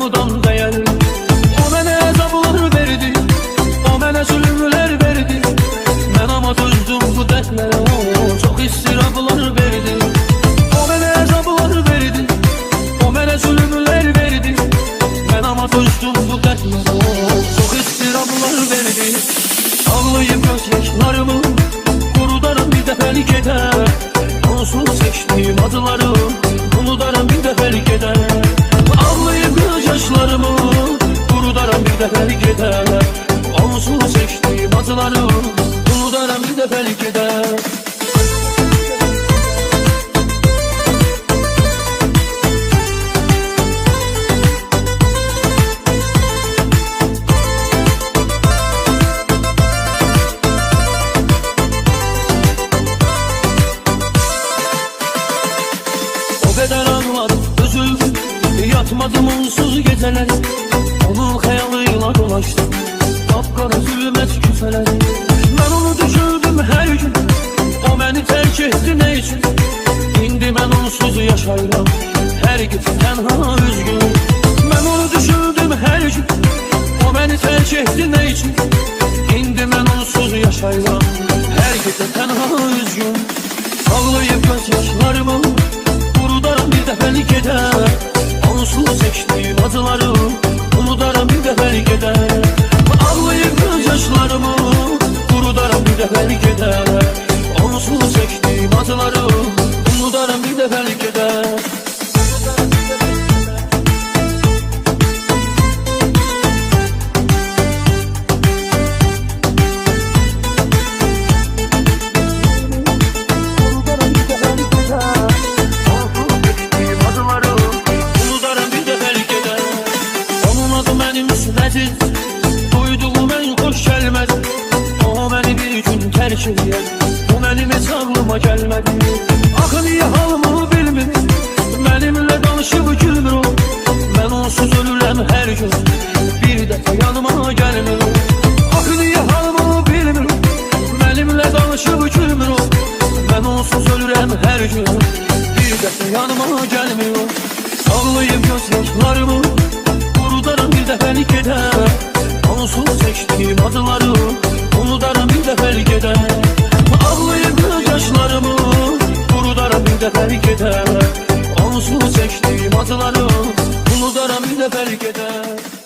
hamıdan dəyəl. O mənə əzablar verdi, o mənə zülümlər verdi. Mən ama dözdüm bu dərdlərə, çox istirablar verdi. O mənə əzablar verdi, o mənə zülümlər verdi. Mən ama dözdüm bu dərdlərə, çox istirablar verdi. Ağlayıb göz yaşlarımı qurudaram bir dəfəlik edər. Onsuz seçdiyim acıları unudaram bir dəfəlik edər. Ağlayıb göz yaşlarımı qurudaram bir dəfəlik edər. Onsuz seçdiyim acıları unudaram bir dəfəlik edər. Kadar ağladım, üzüldüm, yatmadım onsuz geceler. Onun hayalıyla dolaştım, kapkara zulmet küfeler. Ben onu düşündüm her gün, o beni terk etti ne için? İndi ben onsuz yaşayıram, her gece tenha üzgün. Ben onu düşündüm her gün, o beni terk etti ne için? İndi ben onsuz yaşayıram, her gece tenha üzgün. Ağlayıp göz yaşlarımı qurudaram bir dəfəlik edər. Onsuz seçdiyim acıları unudaram bir dəfəlik edər. Ağlayıb göz yaşlarımı qurudaram bir dəfəlik edər. Onsuz seçdiyim acıları unudaram bir dəfəlik edər. Duyduğum en hoş gəlmədi, o məni bir gün tərk edir. O mənim heç ağlıma gəlmədi. Axı niyə halımı bilmir, mənimlə danışıb gülmür o. Mən onsuz ölürəm hər gün, bir dəfə yanıma gəlmir o. Axı niyə halımı bilmir, mənimlə danışıb gülmür o. Mən onsuz ölürəm hər gün, bir dəfə yanıma gəlmir o. Ağlayıb göz yaşlarımı qurudaram bir dəfəlik edər. Onsuz seçdiyim acıları unudaram bir dəfəlik edər. Ağlayıb göz yaşlarımı qurudaram bir dəfəlik edər. Onsuz seçdiyim acıları unudaram bir dəfəlik edər.